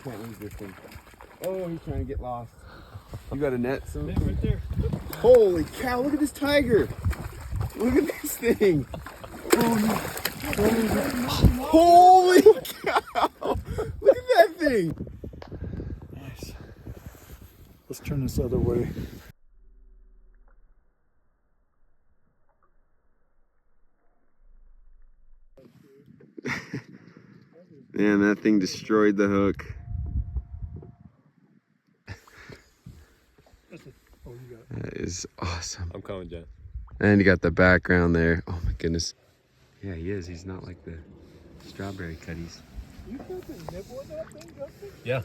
can't lose this thing. Oh, he's trying to get lost. You got a net, son? Yeah, right there. Holy cow, look at this tiger. Look at this thing. Holy cow. Look at that thing. Nice. Let's turn this other way. Man, that thing destroyed the hook. Oh, you got it. That is awesome. I'm coming, Jen. And you got the background there. Oh my goodness. Yeah, he is. He's not like the strawberry cutties. You got the nibble of that thing, Justin? Yeah.